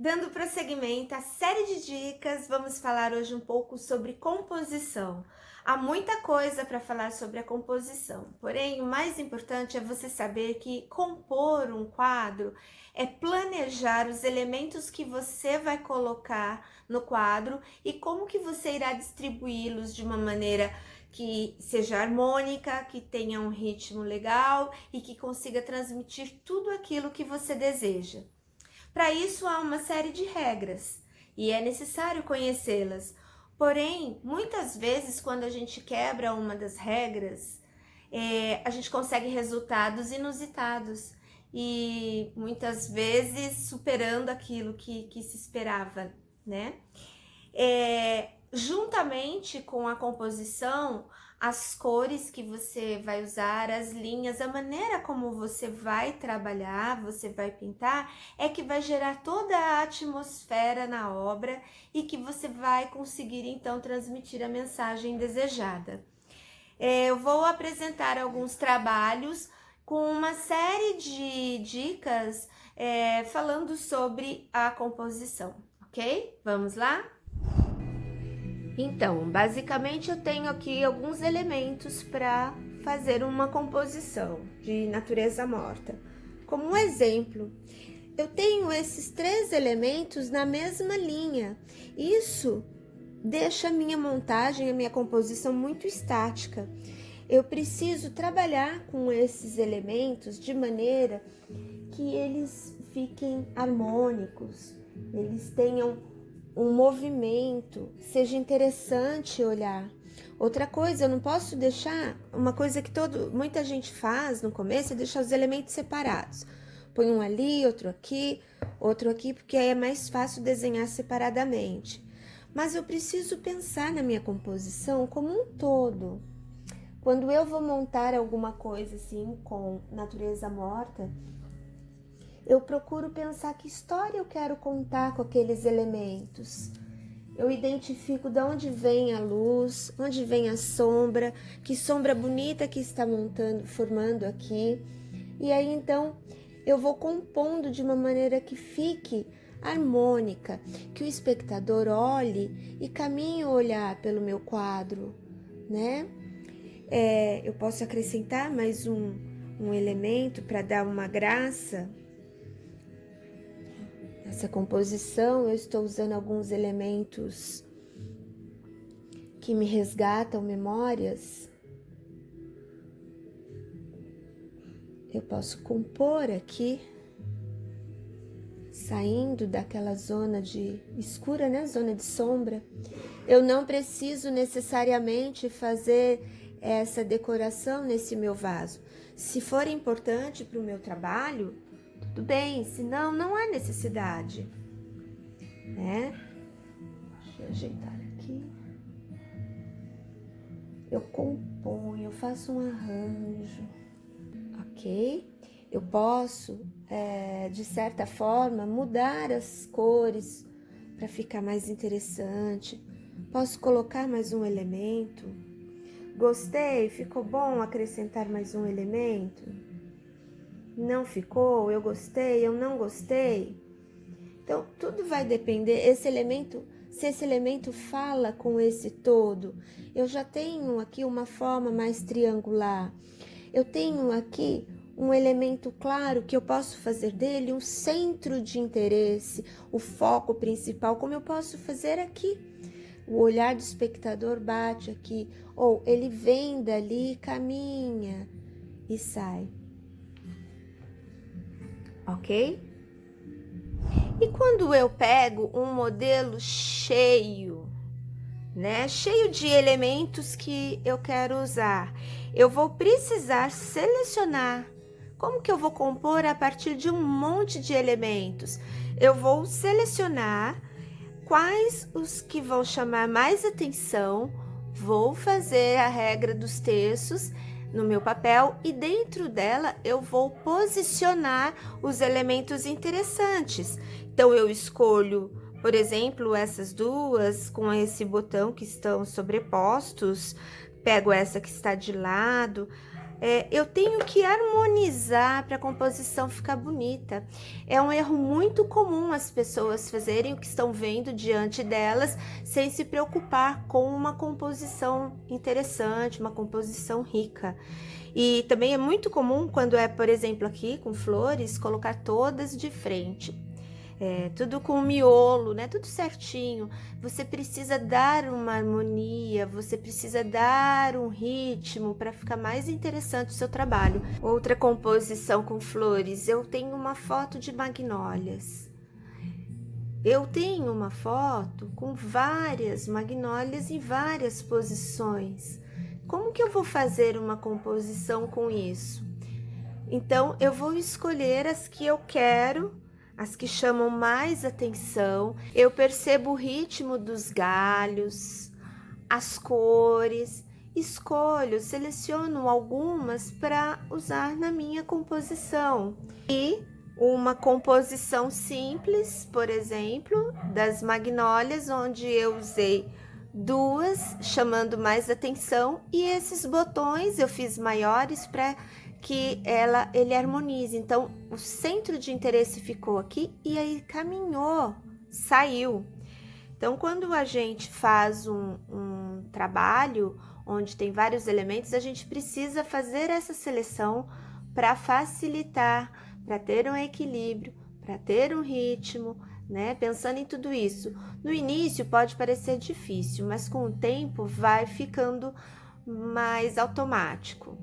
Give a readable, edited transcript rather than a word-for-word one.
Dando prosseguimento à série de dicas, vamos falar hoje um pouco sobre composição. Há muita coisa para falar sobre a composição, porém o mais importante é você saber que compor um quadro é planejar os elementos que você vai colocar no quadro e como que você irá distribuí-los de uma maneira que seja harmônica, que tenha um ritmo legal e que consiga transmitir tudo aquilo que você deseja. Para isso há uma série de regras e é necessário conhecê-las. Porém, muitas vezes, quando a gente quebra uma das regras, a gente consegue resultados inusitados e muitas vezes superando aquilo que se esperava, né? Juntamente com a composição, as cores que você vai usar, as linhas, a maneira como você vai trabalhar, você vai pintar, é que vai gerar toda a atmosfera na obra e que você vai conseguir então transmitir a mensagem desejada. Eu vou apresentar alguns trabalhos com uma série de dicas falando sobre a composição, ok? Vamos lá? Então, basicamente eu tenho aqui alguns elementos para fazer uma composição de natureza morta. Como um exemplo, eu tenho esses 3 elementos na mesma linha. Isso deixa a minha montagem, a minha composição muito estática. Eu preciso trabalhar com esses elementos de maneira que eles fiquem harmônicos, eles tenham um movimento, seja interessante olhar. Outra coisa, eu não posso deixar, uma coisa que muita gente faz no começo é deixar os elementos separados. Põe um ali, outro aqui, porque aí é mais fácil desenhar separadamente. Mas eu preciso pensar na minha composição como um todo. Quando eu vou montar alguma coisa assim com natureza morta, eu procuro pensar que história eu quero contar com aqueles elementos. Eu identifico de onde vem a luz, onde vem a sombra, que sombra bonita que está formando aqui. E aí então eu vou compondo de uma maneira que fique harmônica, que o espectador olhe e caminhe o olhar pelo meu quadro, né? Eu posso acrescentar mais um elemento para dar uma graça. Nessa composição eu estou usando alguns elementos que me resgatam memórias. Eu posso compor aqui, saindo daquela zona de escura, né? Zona de sombra. Eu não preciso necessariamente fazer essa decoração nesse meu vaso. Se for importante para o meu trabalho, tudo bem, senão não há necessidade, né? Deixa eu ajeitar aqui. Eu componho, eu faço um arranjo, ok? Eu posso, de certa forma, mudar as cores para ficar mais interessante. Posso colocar mais um elemento. Gostei? Ficou bom acrescentar mais um elemento? Não ficou? Eu gostei? Eu não gostei? Então, tudo vai depender, se esse elemento fala com esse todo. Eu já tenho aqui uma forma mais triangular. Eu tenho aqui um elemento claro que eu posso fazer dele um centro de interesse, o foco principal, como eu posso fazer aqui. O olhar do espectador bate aqui, ou ele vem dali, caminha e sai. Ok? E quando eu pego um modelo cheio, né, cheio de elementos que eu quero usar, eu vou precisar selecionar. Como que eu vou compor a partir de um monte de elementos? Eu vou selecionar quais os que vão chamar mais atenção, vou fazer a regra dos terços no meu papel e dentro dela eu vou posicionar os elementos interessantes. Então eu escolho, por exemplo, essas duas com esse botão que estão sobrepostos, pego essa que está de lado, eu tenho que harmonizar para a composição ficar bonita. É um erro muito comum as pessoas fazerem o que estão vendo diante delas, sem se preocupar com uma composição interessante, uma composição rica. E também é muito comum quando é, por exemplo, aqui com flores, colocar todas de frente. Tudo com miolo, né? Tudo certinho. Você precisa dar uma harmonia, você precisa dar um ritmo para ficar mais interessante o seu trabalho. Outra composição com flores, eu tenho uma foto de magnólias. Eu tenho uma foto com várias magnólias em várias posições. Como que eu vou fazer uma composição com isso? Então, eu vou escolher as que eu quero, as que chamam mais atenção. Eu percebo o ritmo dos galhos, as cores, escolho, seleciono algumas para usar na minha composição. E uma composição simples, por exemplo, das magnólias, onde eu usei duas chamando mais atenção, e esses botões eu fiz maiores para que ele harmonize. Então, o centro de interesse ficou aqui e aí caminhou, saiu. Então, quando a gente faz um trabalho onde tem vários elementos, a gente precisa fazer essa seleção para facilitar, para ter um equilíbrio, para ter um ritmo, né? Pensando em tudo isso. No início pode parecer difícil, mas com o tempo vai ficando mais automático.